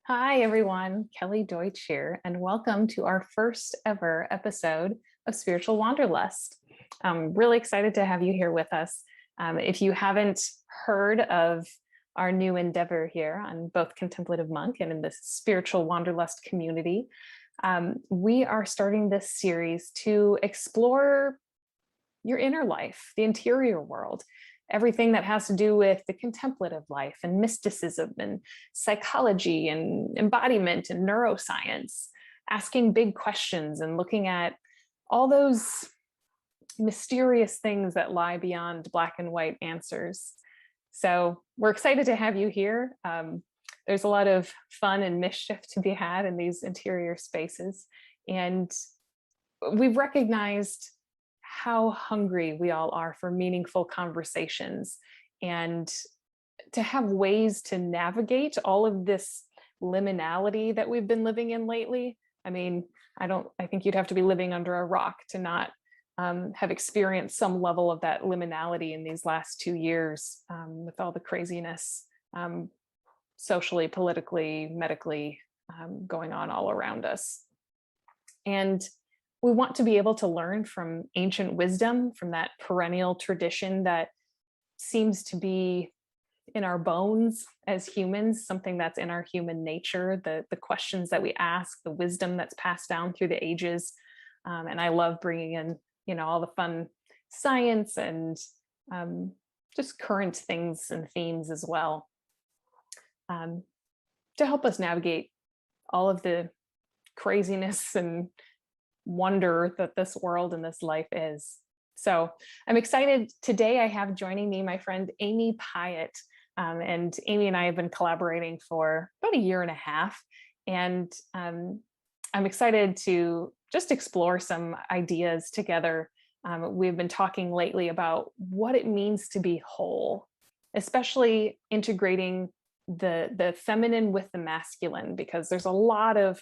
Hi, everyone. Kelly Deutsch here, and welcome to our first ever episode of Spiritual Wanderlust. I'm really excited to have you here with us. If you haven't heard of our new endeavor here on both Contemplative Monk and in the Spiritual Wanderlust community, we are starting this series to explore your inner life, the interior world, everything that has to do with the contemplative life and mysticism and psychology and embodiment and neuroscience, asking big questions and looking at all those mysterious things that lie beyond black and white answers. So we're excited to have you here. There's a lot of fun and mischief to be had in these interior spaces. And we've recognized how hungry we all are for meaningful conversations and to have ways to navigate all of this liminality that we've been living in lately. I mean, I think you'd have to be living under a rock to not have experienced some level of that liminality in these last 2 years with all the craziness socially, politically, medically going on all around us. And we want to be able to learn from ancient wisdom, from that perennial tradition that seems to be in our bones as humans, something that's in our human nature, the questions that we ask, the wisdom that's passed down through the ages. And I love bringing in, all the fun science and just current things and themes as well to help us navigate all of the craziness and wonder that this world and this life is. So I'm excited. Today I have joining me my friend Amy Piatt. And Amy and I have been collaborating for about 1.5 years. And I'm excited to just explore some ideas together. We've been talking lately about what it means to be whole, especially integrating the feminine with the masculine, because there's a lot of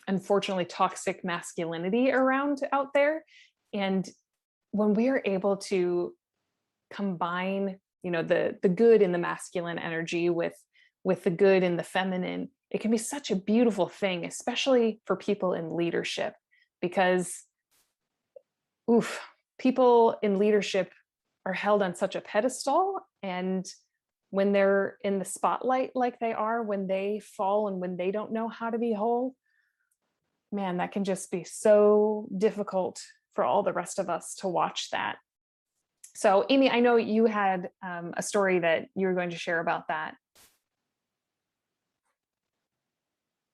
unfortunately toxic masculinity around out there. And when we are able to combine, the good in the masculine energy with the good in the feminine, it can be such a beautiful thing, especially for people in leadership, because people in leadership are held on such a pedestal. And when they're in the spotlight like they are, when they fall and when they don't know how to be whole, man, that can just be so difficult for all the rest of us to watch that. So Amy, I know you had a story that you were going to share about that.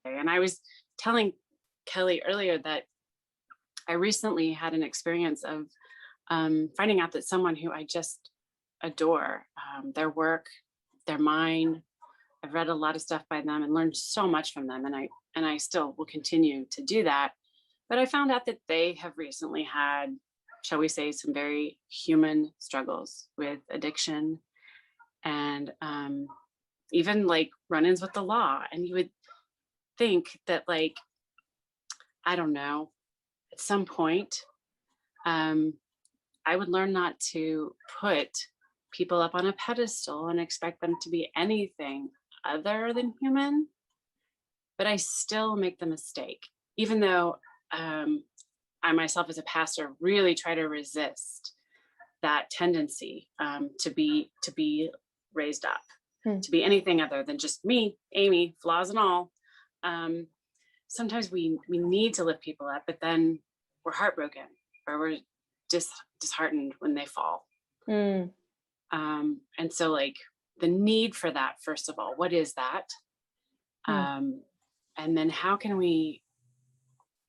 And I was telling Kelly earlier that I recently had an experience of finding out that someone who I just adore, their work, their mind. I've read a lot of stuff by them and learned so much from them. And I still will continue to do that. But I found out that they have recently had, shall we say, some very human struggles with addiction and even like run-ins with the law. And you would think that, like, I don't know, at some point, I would learn not to put people up on a pedestal and expect them to be anything other than human. But I still make the mistake, even though I myself as a pastor really try to resist that tendency to be raised up, to be anything other than just me, Amy, flaws and all. Sometimes we need to lift people up, but then we're heartbroken or we're disheartened when they fall. And so, like, the need for that, first of all, what is that? And then how can we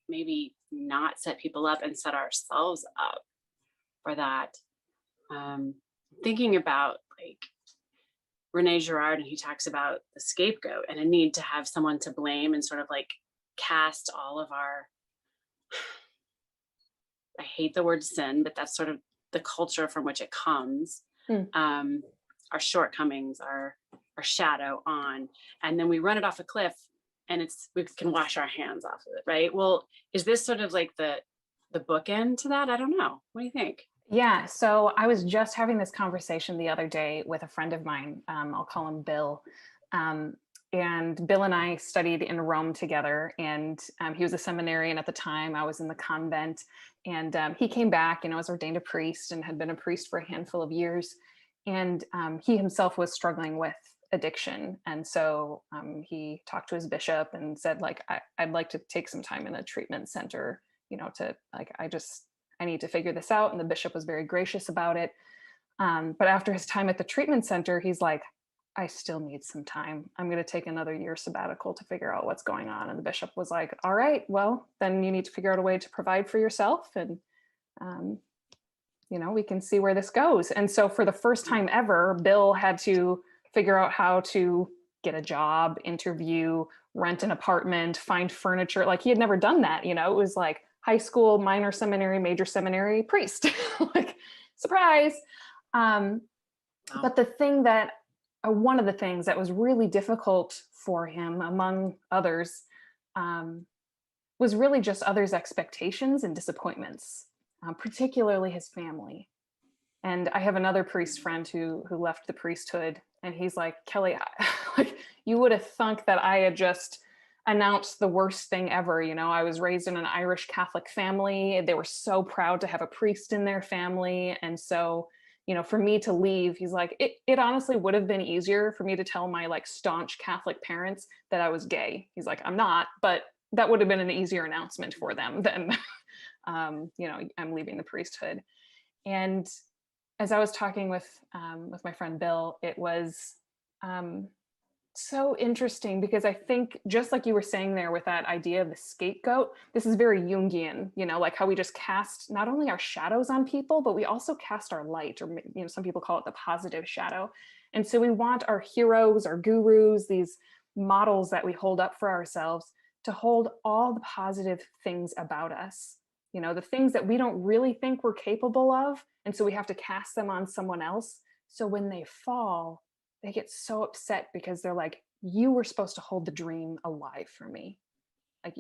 maybe not set people up and set ourselves up for that? Thinking about, like, Rene Girard, and he talks about the scapegoat and a need to have someone to blame and sort of like cast all of our, I hate the word sin, but that's sort of the culture from which it comes. Our shortcomings, our shadow on, and then we run it off a cliff and we can wash our hands off of it, right? Well, is this sort of like the bookend to that? I don't know. What do you think? Yeah, so I was just having this conversation the other day with a friend of mine. I'll call him Bill. And Bill and I studied in Rome together, and he was a seminarian at the time. I was in the convent, and he came back, was ordained a priest and had been a priest for a handful of years. And he himself was struggling with addiction. And so he talked to his bishop and said, like, I'd like to take some time in a treatment center, to like, I need to figure this out. And the bishop was very gracious about it. But after his time at the treatment center, he's like, I still need some time. I'm going to take another year sabbatical to figure out what's going on. And the bishop was like, all right, well, then you need to figure out a way to provide for yourself. And, we can see where this goes. And so for the first time ever, Bill had to figure out how to get a job, interview, rent an apartment, find furniture. Like, he had never done that. It was like high school, minor seminary, major seminary, priest, like, surprise. But the thing that, one of the things that was really difficult for him, among others, was really just others' expectations and disappointments, particularly his family. And I have another priest friend who left the priesthood, and he's like, Kelly, like, you would have thunk that I had just announced the worst thing ever. I was raised in an Irish Catholic family. They were so proud to have a priest in their family. And so, for me to leave, he's like, it honestly would have been easier for me to tell my like staunch Catholic parents that I was gay. He's like, I'm not, but that would have been an easier announcement for them than, I'm leaving the priesthood. And as I was talking with my friend Bill, it was so interesting, because I think, just like you were saying there with that idea of the scapegoat, this is very Jungian, like how we just cast not only our shadows on people, but we also cast our light, or some people call it the positive shadow. And so we want our heroes, our gurus, these models that we hold up for ourselves, to hold all the positive things about us, the things that we don't really think we're capable of. And so we have to cast them on someone else. So when they fall, they get so upset, because they're like, you were supposed to hold the dream alive for me. Like,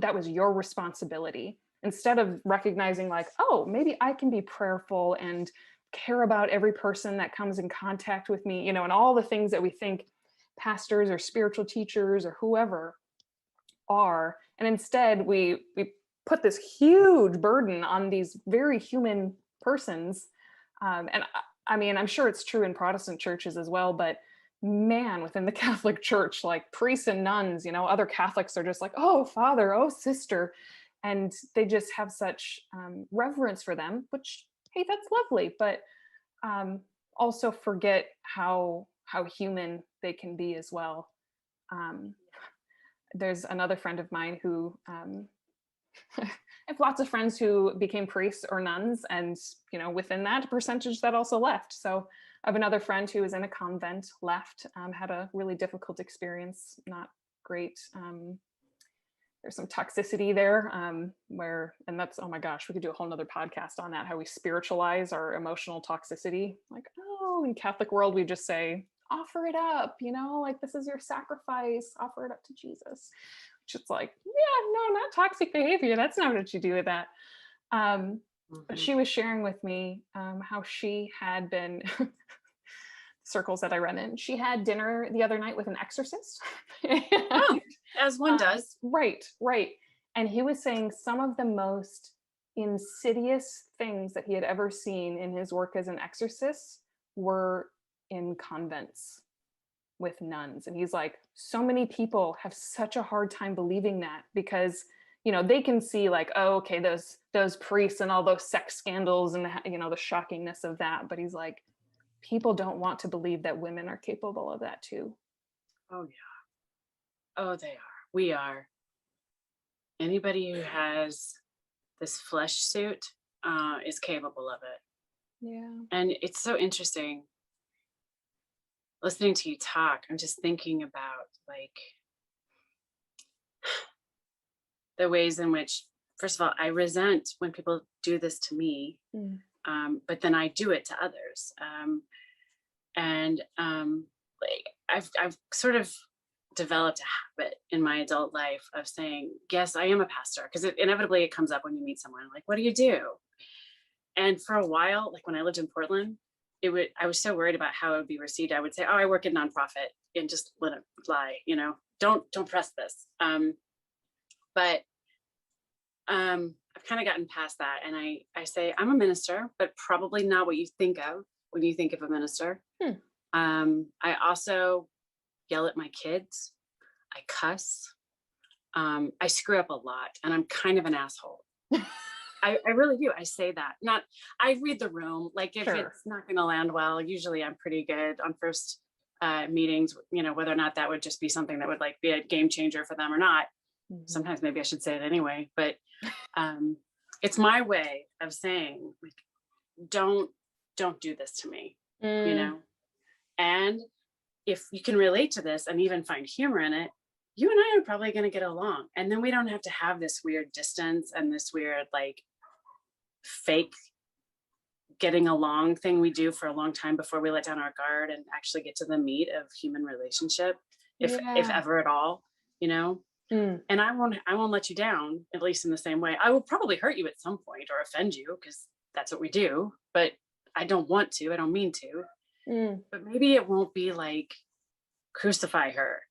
that was your responsibility. Instead of recognizing like, oh, maybe I can be prayerful and care about every person that comes in contact with me, and all the things that we think pastors or spiritual teachers or whoever are. And instead we put this huge burden on these very human persons. And I mean, I'm sure it's true in Protestant churches as well, but man, within the Catholic Church, like priests and nuns, other Catholics are just like, oh, father, oh, sister. And they just have such reverence for them, which, hey, that's lovely, but also forget how human they can be as well. There's another friend of mine who, I have lots of friends who became priests or nuns, and within that percentage that also left. So I have another friend who was in a convent, left, had a really difficult experience, not great. There's some toxicity there, and that's, oh my gosh, we could do a whole nother podcast on that, how we spiritualize our emotional toxicity. Like, oh, in Catholic world, we just say, offer it up, like, this is your sacrifice, offer it up to Jesus. It's like, yeah, no, not toxic behavior. That's not what you do with that. But she was sharing with me how she had been, circles that I run in, she had dinner the other night with an exorcist. Oh, as one does. Right. And he was saying some of the most insidious things that he had ever seen in his work as an exorcist were in convents with nuns. And he's like, so many people have such a hard time believing that, because they can see like, oh, okay, those priests and all those sex scandals and the shockingness of that, but he's like, people don't want to believe that women are capable of that too. Oh yeah. Oh, they are. We are. Anybody who has this flesh suit is capable of it. Yeah. And it's so interesting listening to you talk. I'm just thinking about like the ways in which, first of all, I resent when people do this to me, but then I do it to others. Like I've sort of developed a habit in my adult life of saying, yes, I am a pastor, because inevitably it comes up when you meet someone, like, what do you do? And for a while, like when I lived in Portland, I was so worried about how it would be received. I would say, oh, I work in nonprofit, and just let it lie, don't press this. But I've kind of gotten past that. And I say, I'm a minister, but probably not what you think of when you think of a minister. I also yell at my kids. I cuss. I screw up a lot, and I'm kind of an asshole. I really do. I say that. Not, I read the room. Like if it's not going to land well, usually I'm pretty good on first meetings, whether or not that would just be something that would like be a game changer for them or not. Sometimes maybe I should say it anyway, but it's my way of saying, like, don't do this to me, and if you can relate to this and even find humor in it, you and I are probably going to get along. And then we don't have to have this weird distance and this weird, like, fake getting along thing we do for a long time before we let down our guard and actually get to the meat of human relationship, if ever at all, And I won't let you down, at least in the same way. I will probably hurt you at some point or offend you, because that's what we do, but I don't want to, I don't mean to. But maybe it won't be like, crucify her,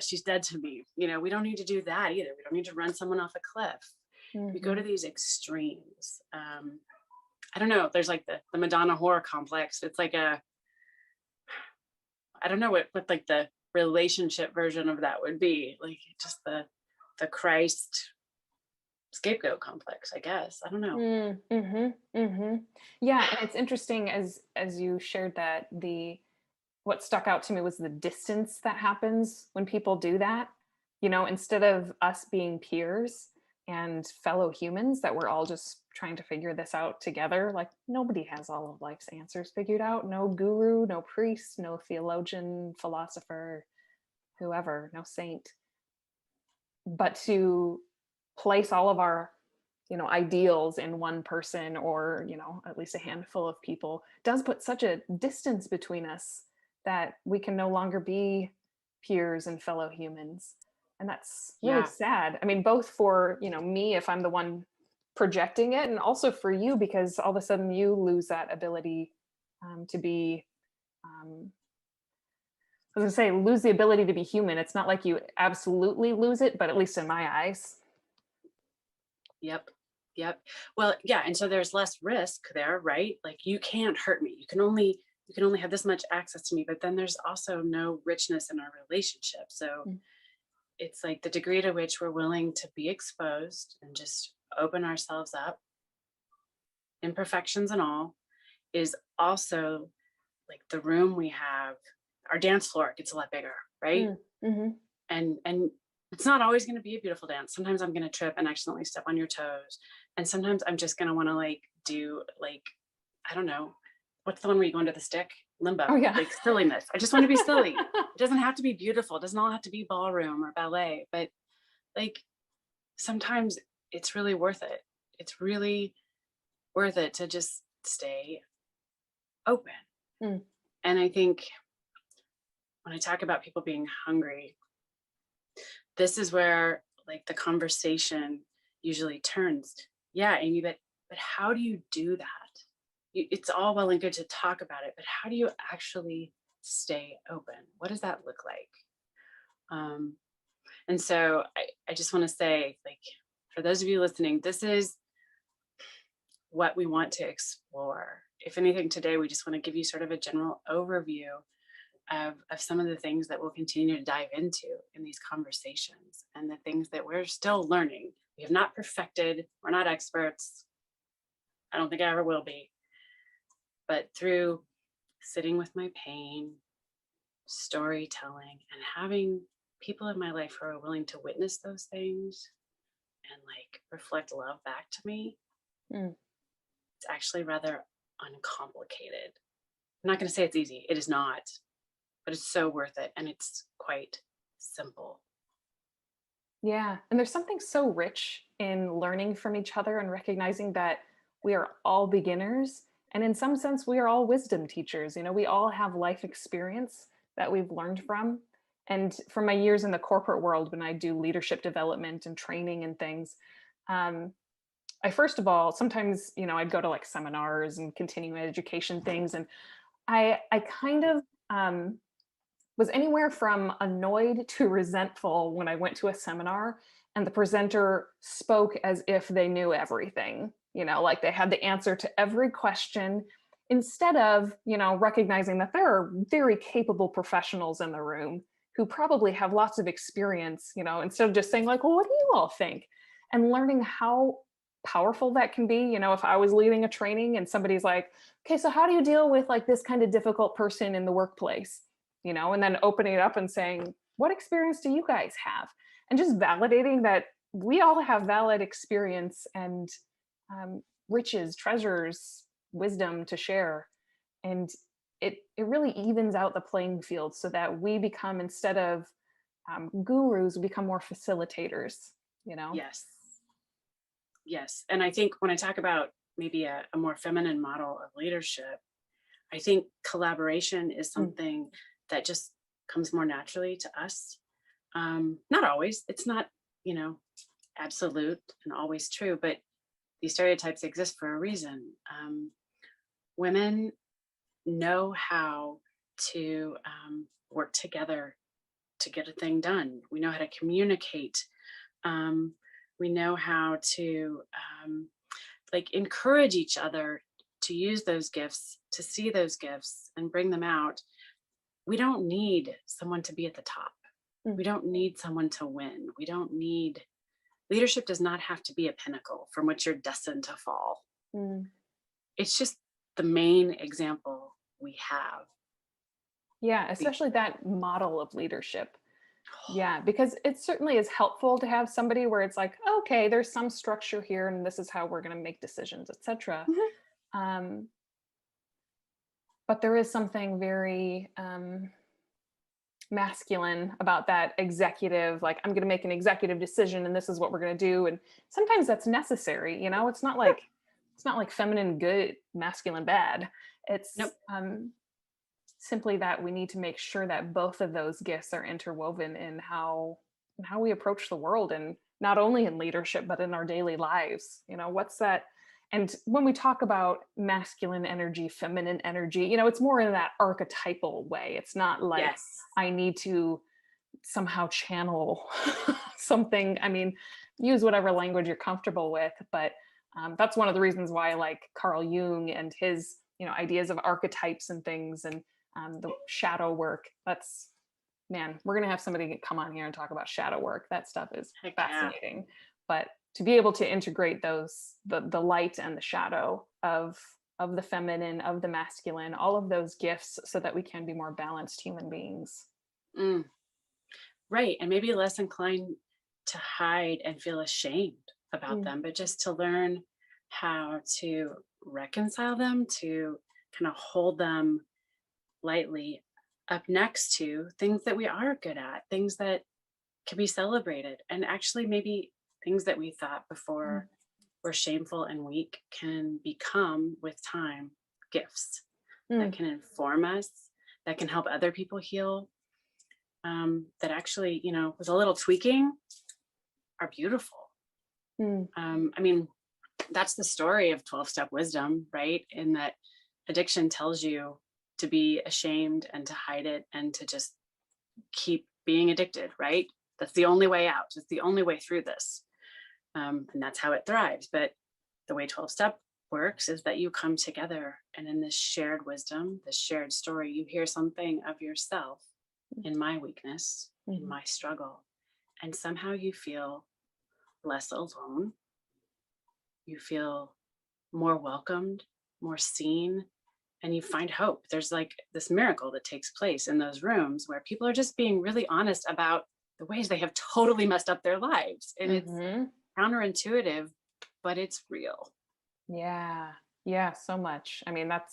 she's dead to me. We don't need to do that either. We don't need to run someone off a cliff. We go to these extremes. I don't know. There's like the Madonna horror complex. It's like I don't know what like the relationship version of that would be. Like just the Christ scapegoat complex, I guess. I don't know. Yeah, and it's interesting as you shared that, what stuck out to me was the distance that happens when people do that. Instead of us being peers and fellow humans that we're all just trying to figure this out together. Like nobody has all of life's answers figured out. No guru, no priest, no theologian, philosopher, whoever, no saint. But to place all of our ideals in one person, or at least a handful of people, does put such a distance between us that we can no longer be peers and fellow humans. And that's really sad. I mean, both for me, if I'm the one projecting it, and also for you, because all of a sudden you lose that ability to be I was gonna say, lose the ability to be human. It's not like you absolutely lose it, but at least in my eyes. Yep. Well, yeah. And so there's less risk there, right? Like you can't hurt me. You can only have this much access to me, but then there's also no richness in our relationship. So it's like the degree to which we're willing to be exposed and just open ourselves up, imperfections and all, is also like the room we have. Our dance floor gets a lot bigger, right? And it's not always going to be a beautiful dance. Sometimes I'm going to trip and accidentally step on your toes, and sometimes I'm just going to want to like do like, I don't know, what's the one where you go into the stick? Limbo. Like silliness. I just want to be silly. It doesn't have to be beautiful. It doesn't all have to be ballroom or ballet, but like sometimes it's really worth it. It's really worth it to just stay open. And I think when I talk about people being hungry, this is where like the conversation usually turns. Yeah, Amy, but how do you do that? It's all well and good to talk about it, but how do you actually stay open? What does that look like? And so I just want to say, like, for those of you listening, this is what we want to explore. If anything, today, we just want to give you sort of a general overview of some of the things that we'll continue to dive into in these conversations, and the things that we're still learning. We have not perfected. We're not experts. I don't think I ever will be. But through sitting with my pain, storytelling, and having people in my life who are willing to witness those things and like reflect love back to me, it's actually rather uncomplicated. I'm not going to say it's easy. It is not, but it's so worth it. And it's quite simple. Yeah. And there's something so rich in learning from each other and recognizing that we are all beginners. And in some sense, we are all wisdom teachers. We all have life experience that we've learned from. And from my years in the corporate world, when I do leadership development and training and things, I first of all, sometimes, I'd go to like seminars and continuing education things, and I kind of was anywhere from annoyed to resentful when I went to a seminar and the presenter spoke as if they knew everything, like they had the answer to every question, instead of, recognizing that there are very capable professionals in the room who probably have lots of experience, instead of just saying like, well, what do you all think? And learning how powerful that can be. If I was leading a training and somebody's like, okay, so how do you deal with like this kind of difficult person in the workplace? And then opening it up and saying, what experience do you guys have? And just validating that we all have valid experience and riches, treasures, wisdom to share. And it really evens out the playing field so that we become, instead of gurus, we become more facilitators, Yes. Yes. And I think when I talk about maybe a more feminine model of leadership, I think collaboration is something that just comes more naturally to us. Not always. It's not, absolute and always true, but these stereotypes exist for a reason. Women know how to work together to get a thing done. We know how to communicate. We know how to like encourage each other to use those gifts, to see those gifts and bring them out. We don't need someone to be at the top. We don't need someone to win. We don't need, leadership does not have to be a pinnacle from which you're destined to fall. It's just the main example we have. Yeah, especially that model of leadership. Yeah, because it certainly is helpful to have somebody where it's like, okay, there's some structure here and this is how we're going to make decisions, etc. But there is something very masculine about that executive, like, I'm going to make an executive decision and this is what we're going to do. And sometimes that's necessary. It's not like feminine good, masculine bad. It's Nope. Simply that we need to make sure that both of those gifts are interwoven in how we approach the world, and not only in leadership but in our daily lives. What's that? And when we talk about masculine energy, feminine energy, it's more in that archetypal way. It's not like, Yes. I need to somehow channel something. I mean, use whatever language you're comfortable with, but that's one of the reasons why I like Carl Jung and his ideas of archetypes and things, and the shadow work. That's, man, we're going to have somebody come on here and talk about shadow work. That stuff is fascinating. Yeah. But to be able to integrate those, the light and the shadow of the feminine, of the masculine, all of those gifts, so that we can be more balanced human beings. Right. And maybe less inclined to hide and feel ashamed about them, but just to learn how to reconcile them, to kind of hold them lightly up next to things that we are good at, things that can be celebrated, and actually maybe things that we thought before were shameful and weak can become, with time, gifts that can inform us, that can help other people heal, that actually, with a little tweaking, are beautiful. I mean, that's the story of 12-step wisdom, right? In that addiction tells you to be ashamed and to hide it and to just keep being addicted, right? That's the only way out. It's the only way through this. And that's how it thrives. But the way 12-step works is that you come together, and in this shared wisdom, this shared story, you hear something of yourself in my weakness, in my struggle, and somehow you feel less alone. You feel more welcomed, more seen, and you find hope. There's like this miracle that takes place in those rooms where people are just being really honest about the ways they have totally messed up their lives. And it's counterintuitive, but it's real. Yeah. Yeah, so much. I mean, that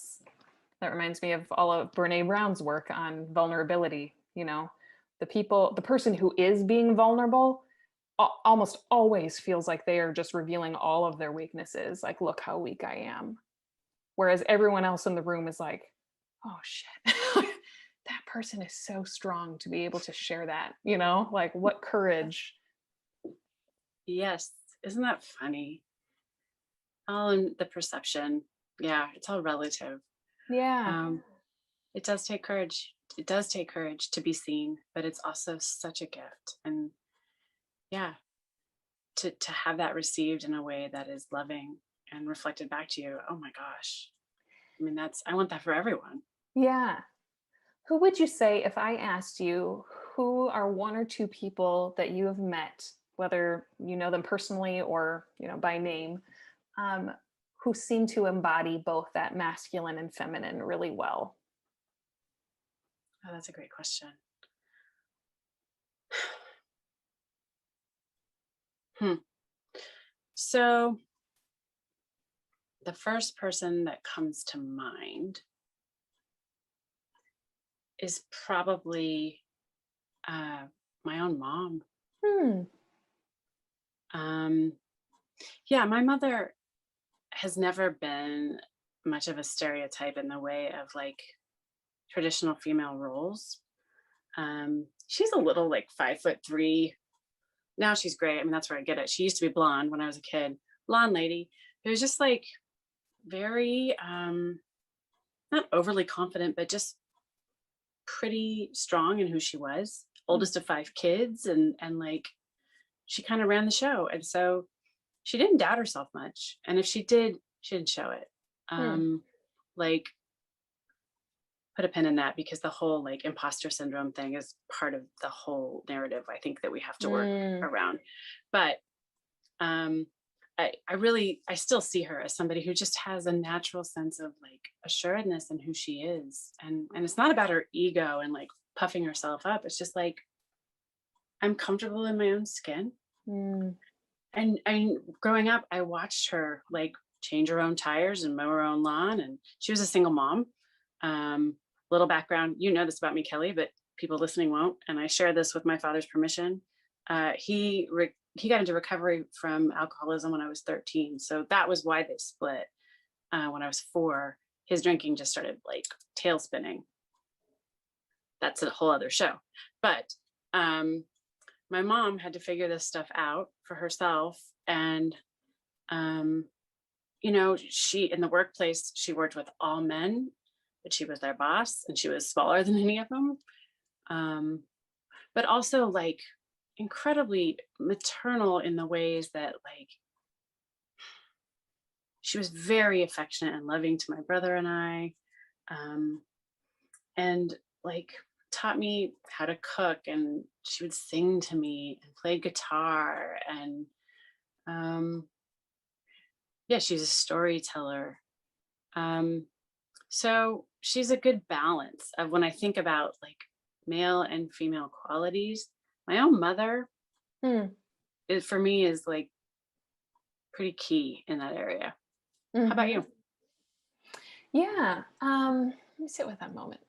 reminds me of all of Brene Brown's work on vulnerability. The person who is being vulnerable almost always feels like they are just revealing all of their weaknesses. Like, look how weak I am. Whereas everyone else in the room is like, oh shit, that person is so strong to be able to share that, like, what courage. Yes. Isn't that funny? all in the perception. Yeah, it's all relative. Yeah. Um, it does take courage. It does take courage to be seen, but it's also such a gift. And yeah, to have that received in a way that is loving and reflected back to you. Oh my gosh. I mean, I want that for everyone. Yeah. Who would you say, if I asked you, who are one or two people that you have met, whether you know them personally or, by name, um, who seem to embody both that masculine and feminine really well? Oh, that's a great question. Hmm. So the first person that comes to mind is probably uh, my own mom. Hmm. Um, yeah, my mother has never been much of a stereotype in the way of like traditional female roles. She's a little like 5'3". Now she's gray. I mean, that's where I get it. She used to be blonde when I was a kid, blonde lady who was just like very, not overly confident, but just pretty strong in who she was. Hmm. Oldest of 5 kids, and like she kind of ran the show. And so she didn't doubt herself much. And if she did, she didn't show it. Hmm. Like put a pin in that, because the whole like imposter syndrome thing is part of the whole narrative I think that we have to work Hmm. around. But um I still see her as somebody who just has a natural sense of like assuredness in who she is. And it's not about her ego and like puffing herself up. It's just like, I'm comfortable in my own skin. Hmm. And growing up, I watched her like change her own tires and mow her own lawn. And she was a single mom. Um, Little background, you know this about me, Kelly, but people listening won't. And I share this with my father's permission. He got into recovery from alcoholism when I was 13, so that was why they split. When I was 4, his drinking just started like tail spinning. That's a whole other show. But um, my mom had to figure this stuff out for herself. And um, she, in the workplace, she worked with all men, but she was their boss and she was smaller than any of them. um, but also like incredibly maternal in the ways that like she was very affectionate and loving to my brother and I. um, and like taught me how to cook, and she would sing to me and play guitar. And um, yeah, she's a storyteller. um, so she's a good balance of, when I think about like male and female qualities, my own mother Hmm. is, for me, is like pretty key in that area. How about Mhm. you? Yeah. Let me sit with that moment.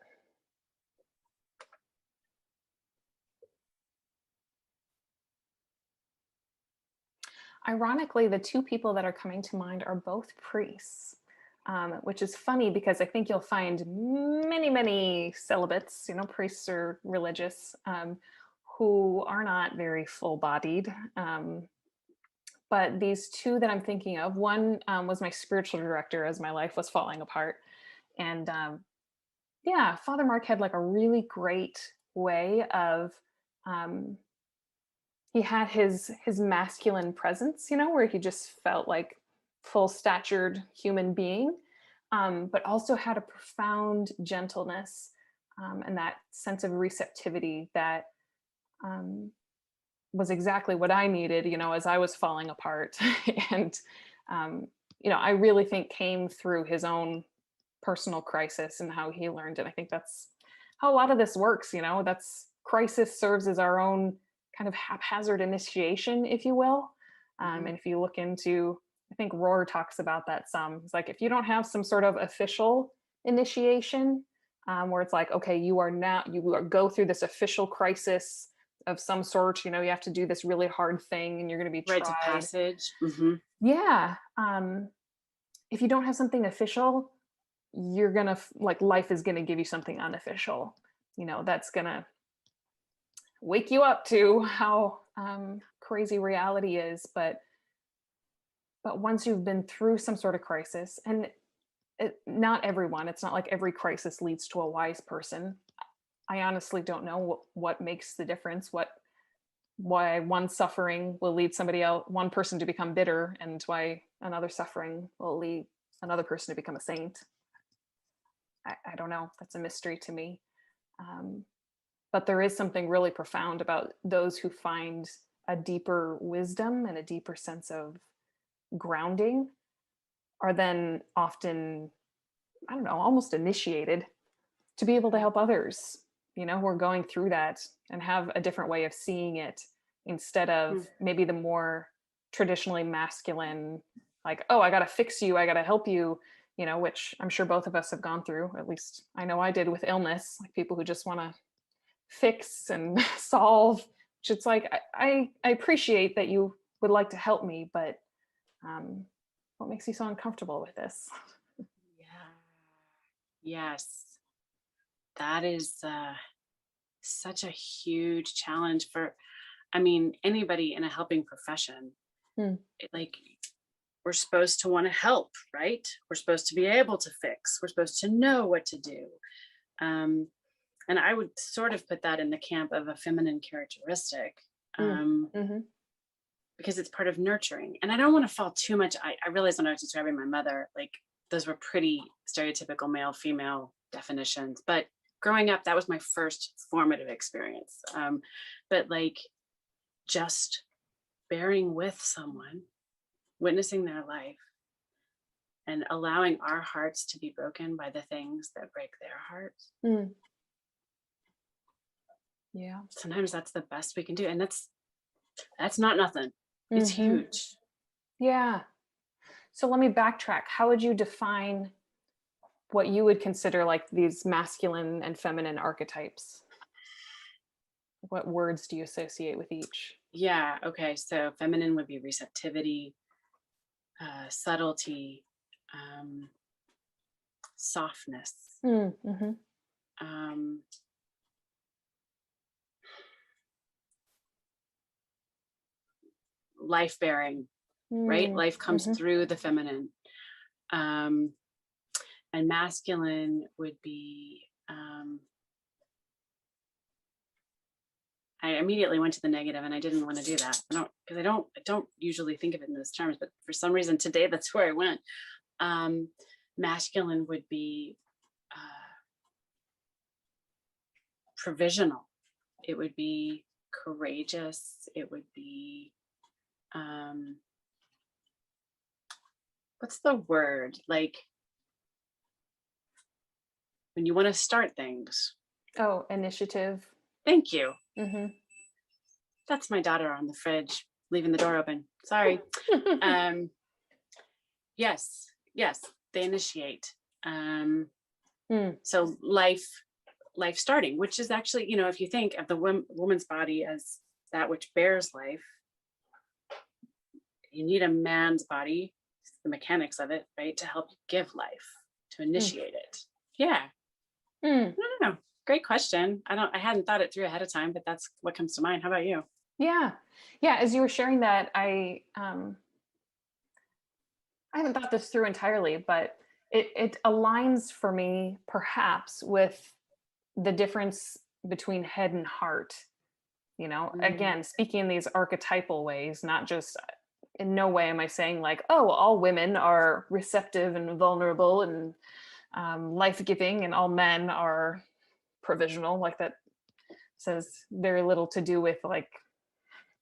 Ironically, the two people that are coming to mind are both priests, which is funny because I think you'll find many, many celibates, priests or religious, who are not very full bodied. But these two that I'm thinking of, one was my spiritual director as my life was falling apart. And yeah, Father Mark had like a really great way of um, he had his masculine presence, where he just felt like full statured human being, but also had a profound gentleness, and that sense of receptivity that um, was exactly what I needed, as I was falling apart. And um, I really think came through his own personal crisis and how he learned it. I think that's how a lot of this works. That's crisis serves as our own kind of haphazard initiation, if you will. Mhm. And if you look into, I think Rohr talks about that some. It's like, if you don't have some sort of official initiation, where it's like, okay, go through this official crisis of some sort. You have to do this really hard thing, and you're going to be Rites of tried. passage. Hmm. Yeah. If you don't have something official, you're gonna like life is gonna give you something unofficial, that's gonna wake you up to how crazy reality is. But But once you've been through some sort of crisis, and not everyone, it's not like every crisis leads to a wise person. I honestly don't know what makes the difference, why one suffering will lead somebody else, one person to become bitter, and why another suffering will lead another person to become a saint. I don't know. That's a mystery to me. But there is something really profound about those who find a deeper wisdom and a deeper sense of grounding are then often, I don't know, almost initiated to be able to help others, who are going through that and have a different way of seeing it, instead of maybe the more traditionally masculine, like, oh, I got to fix you, I got to help you, which I'm sure both of us have gone through. At least I know I did with illness, like people who just want to fix and solve, which it's like, I appreciate that you would like to help me, but what makes you so uncomfortable with this? Yeah. Yes. That is such a huge challenge for, anybody in a helping profession. Like, we're supposed to want to help, right? We're supposed to be able to fix. We're supposed to know what to do. And I would sort of put that in the camp of a feminine characteristic, because it's part of nurturing. And I don't want to fall too much. I realize when I was describing my mother, like, those were pretty stereotypical male female definitions, but growing up, that was my first formative experience. But like, just bearing with someone, witnessing their life, and allowing our hearts to be broken by the things that break their hearts. Yeah. Sometimes that's the best we can do. And that's not nothing. It's huge. Yeah. So let me backtrack. How would you define what you would consider like these masculine and feminine archetypes? What words do you associate with each? Yeah. Okay. So feminine would be receptivity, subtlety, softness, life bearing, right? Life comes through the feminine. And masculine would be, I immediately went to the negative, and I didn't want to do that. I don't usually think of it in those terms, but for some reason today, that's where I went. Masculine would be provisional. It would be courageous. It would be, what's the word? Like, when you want to start things. Oh, initiative. Thank you. That's my daughter on the fridge, leaving the door open. Sorry. Yes, they initiate. So life starting, which is actually, if you think of the woman's body as that which bears life, you need a man's body, the mechanics of it, right, to help give life, to initiate it. Yeah. I don't know. Great question. I hadn't thought it through ahead of time, but that's what comes to mind. How about you? Yeah. As you were sharing that, I haven't thought this through entirely, but it aligns for me perhaps with the difference between head and heart. Again, speaking in these archetypal ways, not just, in no way am I saying like, oh, all women are receptive and vulnerable and life-giving, and all men are provisional. Like, that says very little to do with like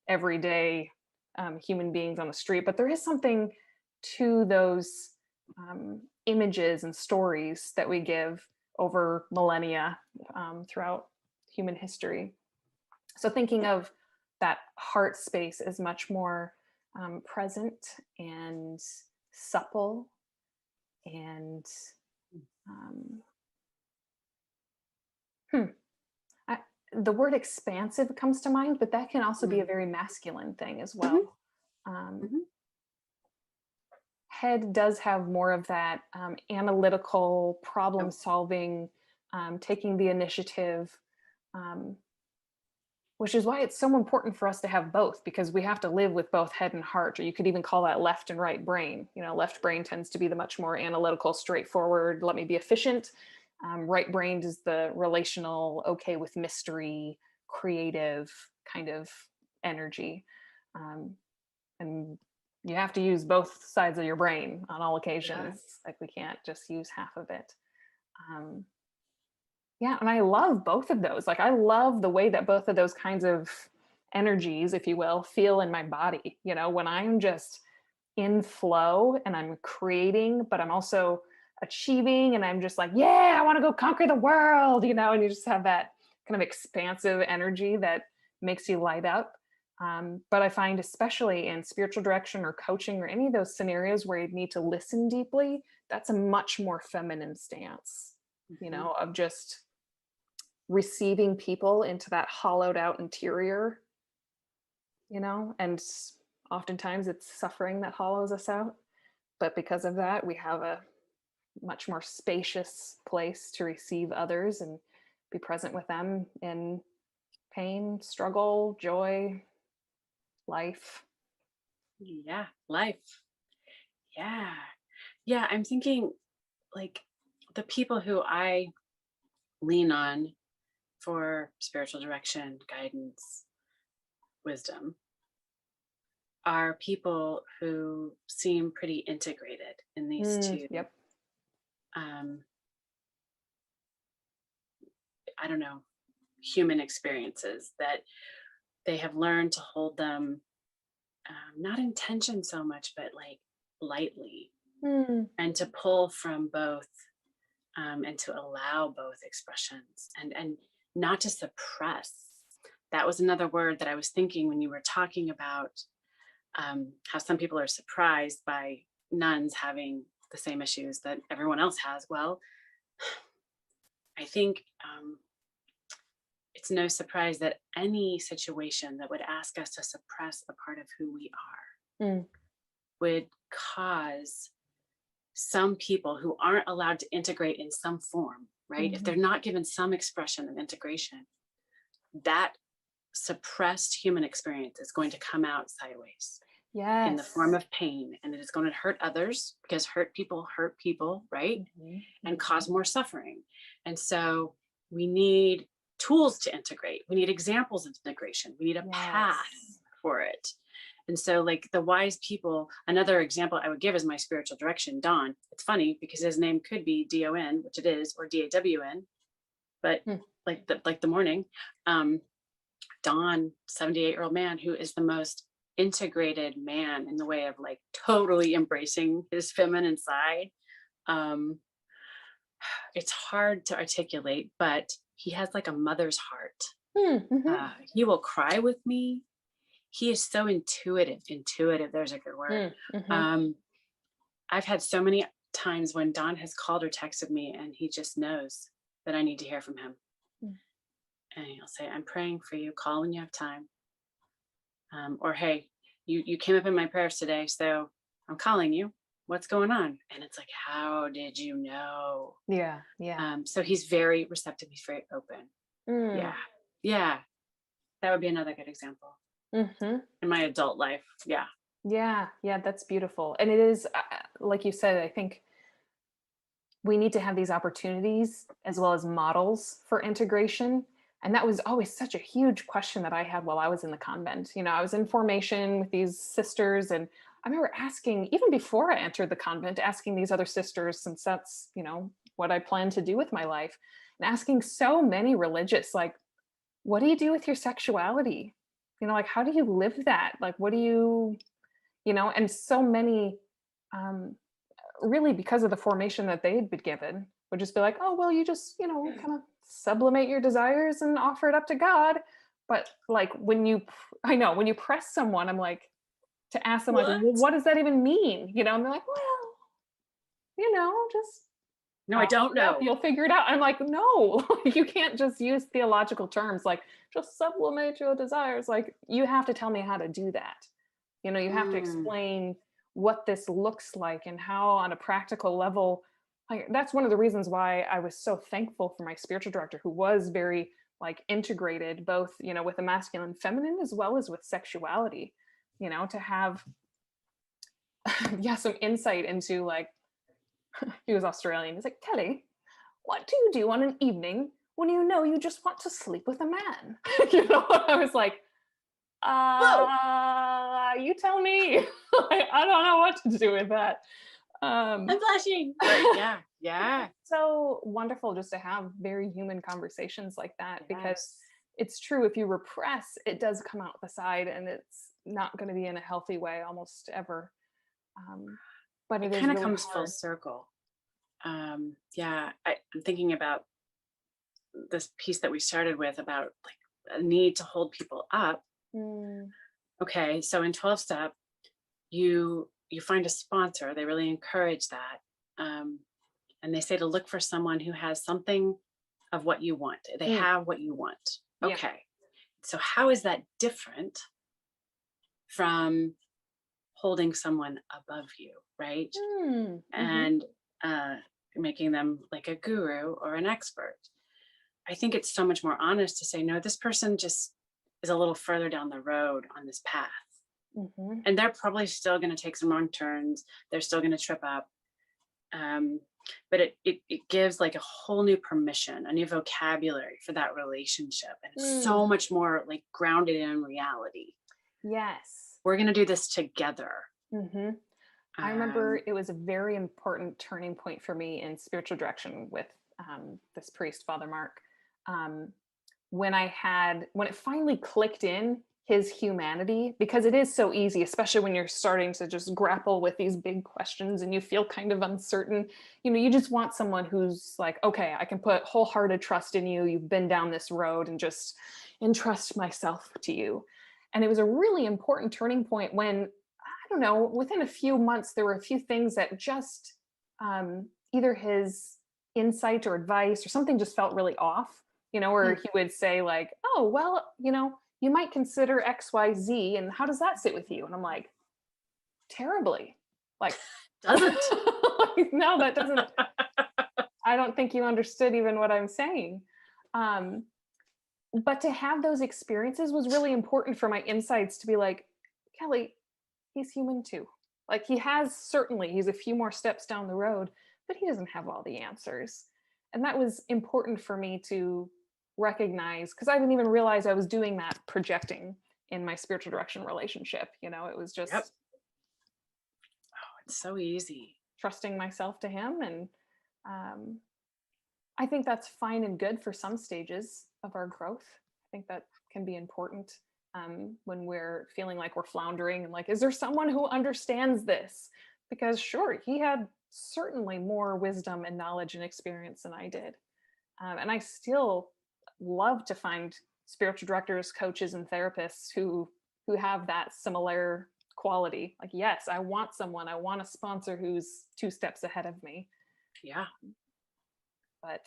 everyday human beings on the street. But there is something to those images and stories that we give over millennia throughout human history. So thinking of that heart space as much more present and supple, and the word expansive comes to mind, but that can also be a very masculine thing as well. Head does have more of that analytical problem solving, taking the initiative, which is why it's so important for us to have both, because we have to live with both head and heart, or you could even call that left and right brain. Left brain tends to be the much more analytical, straightforward, let me be efficient. Right brain is the relational, okay with mystery, creative kind of energy. And you have to use both sides of your brain on all occasions. Like we can't just use half of it. Yeah, and I love both of those. Like I love the way that both of those kinds of energies, if you will, feel in my body. When I'm just in flow and I'm creating, but I'm also achieving, and I'm just like, yeah, I want to go conquer the world, and you just have that kind of expansive energy that makes you light up. But I find, especially in spiritual direction or coaching or any of those scenarios where you need to listen deeply, that's a much more feminine stance, of just receiving people into that hollowed out interior, and oftentimes it's suffering that hollows us out. But because of that, we have a much more spacious place to receive others and be present with them in pain, struggle, joy, life. Yeah, life. Yeah. Yeah, I'm thinking like the people who I lean on for spiritual direction, guidance, wisdom are people who seem pretty integrated in these two. Yep. I don't know, human experiences, that they have learned to hold them, not in tension so much, but like lightly, and to pull from both, and to allow both expressions, and not to suppress. That was another word that I was thinking when you were talking about how some people are surprised by nuns having the same issues that everyone else has. Well, I think it's no surprise that any situation that would ask us to suppress a part of who we are would cause some people who aren't allowed to integrate in some form, right? If they're not given some expression of integration, that suppressed human experience is going to come out sideways. Yes. In the form of pain, and it is going to hurt others, because hurt people, right? And cause more suffering. And so we need tools to integrate. We need examples of integration. We need a path for it. And so like the wise people, another example I would give is my spiritual direction, Don. It's funny because his name could be D-O-N, which it is, or D-A-W-N, but like the morning, Don, 78-year-old man who is the most integrated man in the way of like totally embracing his feminine side. It's hard to articulate, but he has like a mother's heart. He will cry with me. He is so intuitive. There's a good word. I've had so many times when Don has called or texted me and he just knows that I need to hear from him. And he'll say, I'm praying for you. Call when you have time. Or, hey, you came up in my prayers today, so I'm calling you. What's going on? And it's like, how did you know? Yeah. So he's very receptive. He's very open. Yeah. That would be another good example in my adult life. Yeah, that's beautiful. And it is, like you said, I think we need to have these opportunities as well as models for integration. And that was always such a huge question that I had while I was in the convent. I was in formation with these sisters, and I remember asking, even before I entered the convent, asking these other sisters, since that's, what I plan to do with my life, and asking so many religious, like, what do you do with your sexuality? Like, how do you live that? Like, what do you, and so many, really because of the formation that they had been given, would just be like, oh, well, you just, kind of sublimate your desires and offer it up to God. But like when you press someone, I'm like, to ask them, like, well, what does that even mean? And they're like, well, just no, I don't know. You'll figure it out. I'm like, no, you can't just use theological terms like just sublimate your desires. Like, you have to tell me how to do that. You have to explain what this looks like and how, on a practical level. Like, that's one of the reasons why I was so thankful for my spiritual director, who was very like integrated both, you know, with the masculine and feminine, as well as with sexuality, you know, to have yeah, some insight into like, he was Australian. He's like, Kelly, what do you do on an evening when you know you just want to sleep with a man? You know, I was like, you tell me. I don't know what to do with that. I'm blushing. Right. Yeah. So wonderful just to have very human conversations like that, because Yes. it's true, if you repress, it does come out the side, and it's not going to be in a healthy way almost ever. But It it is kind of really comes hard. full circle. I'm thinking about this piece that we started with about like a need to hold people up. Okay, so in 12 step, you find a sponsor. They really encourage that, and they say to look for someone who has something of what you want. They have what you want. Yeah. Okay, so how is that different from holding someone above you, right? And making them like a guru or an expert? I think it's so much more honest to say, no, this person just is a little further down the road on this path. And they're probably still going to take some wrong turns. They're still going to trip up. But it gives like a whole new permission, a new vocabulary for that relationship. And it's so much more like grounded in reality. Yes. We're going to do this together. I remember it was a very important turning point for me in spiritual direction with this priest, Father Mark. When it finally clicked in his humanity, because it is so easy, especially when you're starting to just grapple with these big questions and you feel kind of uncertain. You know, you just want someone who's like, okay, I can put wholehearted trust in you. You've been down this road, and just entrust myself to you. And it was a really important turning point when, I don't know, within a few months, there were a few things that just either his insight or advice or something just felt really off, you know, or he would say like, oh, well, you know, you might consider XYZ, and how does that sit with you? And I'm like, terribly. Like, Doesn't. like, no, that doesn't. I don't think you understood even what I'm saying. But to have those experiences was really important for my insights to be like, Kelly, he's human too. Like, he's a few more steps down the road, but he doesn't have all the answers. And that was important for me to recognize, because I didn't even realize I was doing that, projecting in my spiritual direction relationship. You know, it was just it's so easy. Trusting myself to him. And I think that's fine and good for some stages of our growth. I think that can be important when we're feeling like we're floundering and like, is there someone who understands this? Because sure, he had certainly more wisdom and knowledge and experience than I did. And I still love to find spiritual directors, coaches, and therapists who have that similar quality. Like, yes, I want a sponsor who's 2 steps ahead of me. Yeah. But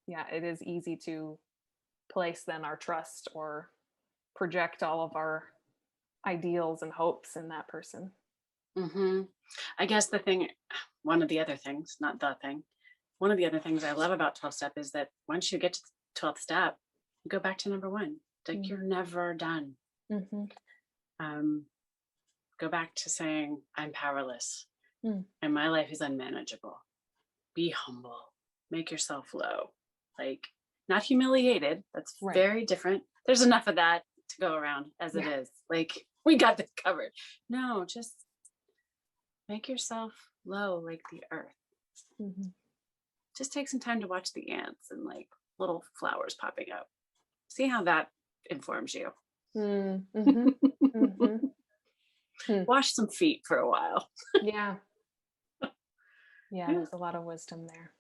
yeah, it is easy to place then our trust or project all of our ideals and hopes in that person. I guess one of the other things I love about 12 step is that once you get to the 12th step, you go back to number 1. Like, you're never done. Go back to saying, I'm powerless and my life is unmanageable. Be humble, make yourself low, like, not humiliated. That's very different. There's enough of that to go around as it is. Like, we got this covered. No, just make yourself low like the earth. Just take some time to watch the ants and like little flowers popping up. See how that informs you. Wash some feet for a while. Yeah, there's a lot of wisdom there.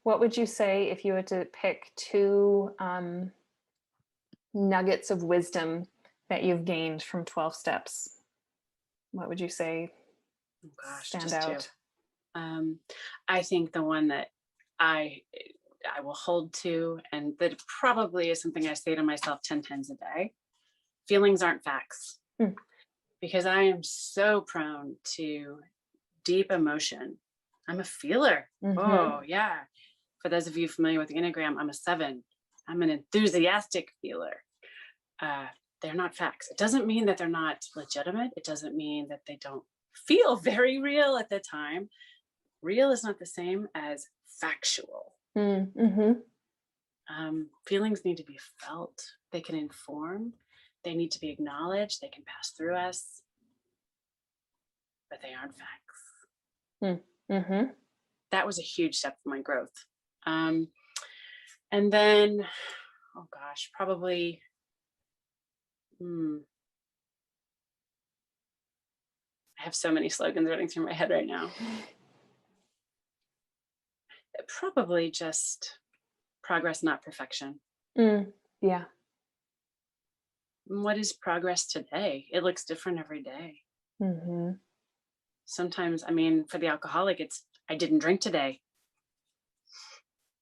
What would you say if you had to pick 2 nuggets of wisdom that you've gained from 12 steps? What would you say stand out? 2. I think the one that I will hold to, and that probably is something I say to myself 10 times a day: feelings aren't facts. Because I am so prone to deep emotion I'm a feeler. Mhm. Oh, yeah. For those of you familiar with the Enneagram, I'm a 7. I'm an enthusiastic feeler. They're not facts. It doesn't mean that they're not legitimate. It doesn't mean that they don't feel very real at the time. Real is not the same as factual. Mhm. Feelings need to be felt. They can inform. They need to be acknowledged. They can pass through us, but they aren't facts. Mhm. That was a huge step for my growth. And then, oh gosh, probably, I have so many slogans running through my head right now. Probably just progress, not perfection. Yeah. What is progress today? It looks different every day. Mhm. Sometimes, I mean, for the alcoholic, it's I didn't drink today.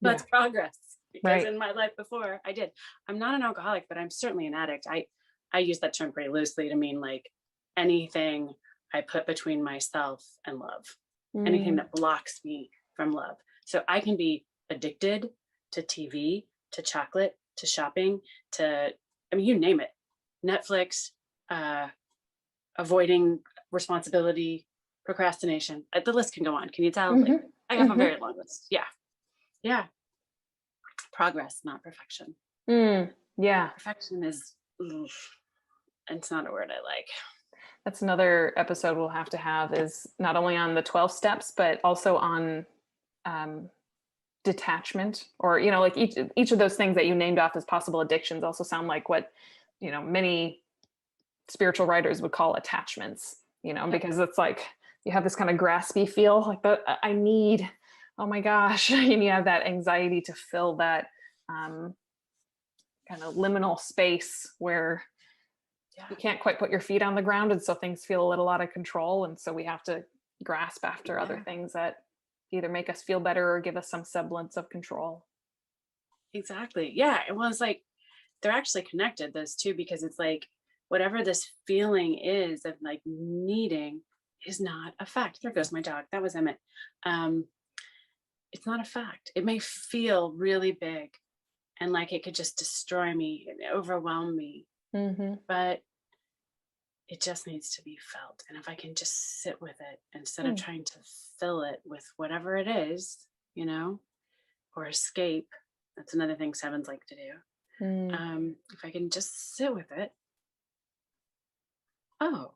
That's Yeah. progress, because Right. in my life before I did. I'm not an alcoholic, but I'm certainly an addict. I use that term pretty loosely to mean like anything I put between myself and love, anything that blocks me from love. So I can be addicted to TV, to chocolate, to shopping, to, I mean, you name it, Netflix, avoiding responsibility, procrastination. The list can go on. Can you tell? Like, Mhm. I have a very long list. Yeah. Yeah. Progress, not perfection. Yeah. Perfection is, it's not a word I like. That's another episode we'll have to have, is not only on the 12 steps, but also on um, detachment, or, like each of those things that you named off as possible addictions also sound like what, many spiritual writers would call attachments, Yep. because it's like you have this kind of graspy feel, like, but I need, oh my gosh, and you have that anxiety to fill that kind of liminal space where you can't quite put your feet on the ground, and so things feel a little out of control, and so we have to grasp after other things that either make us feel better or give us some semblance of control. Exactly. Yeah. It was like they're actually connected, those two, because it's like whatever this feeling is of like needing is not a fact. There goes my dog. That was Emmett. Um, it's not a fact. It may feel really big and like it could just destroy me and overwhelm me, but it just needs to be felt. And if I can just sit with it instead of trying to fill it with whatever it is, or escape, that's another thing sevens like to do. If I can just sit with it, oh,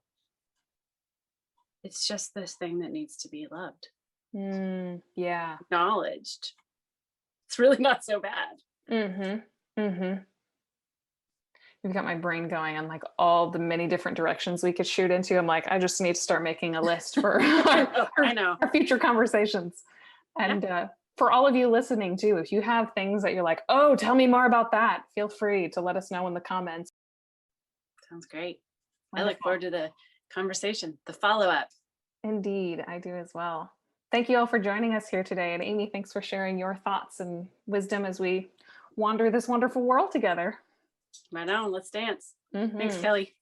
it's just this thing that needs to be loved, Yeah. acknowledged. It's really not so bad. You've got my brain going on like all the many different directions we could shoot into. I'm like, I just need to start making a list for I know. our future conversations. And for all of you listening too, if you have things that you're like, oh, tell me more about that, feel free to let us know in the comments. Sounds great. Wonderful. I look forward to the conversation, the follow-up. Indeed, I do as well. Thank you all for joining us here today. And Amy, thanks for sharing your thoughts and wisdom as we wander this wonderful world together. Right on. Let's dance. Thanks, Kelly.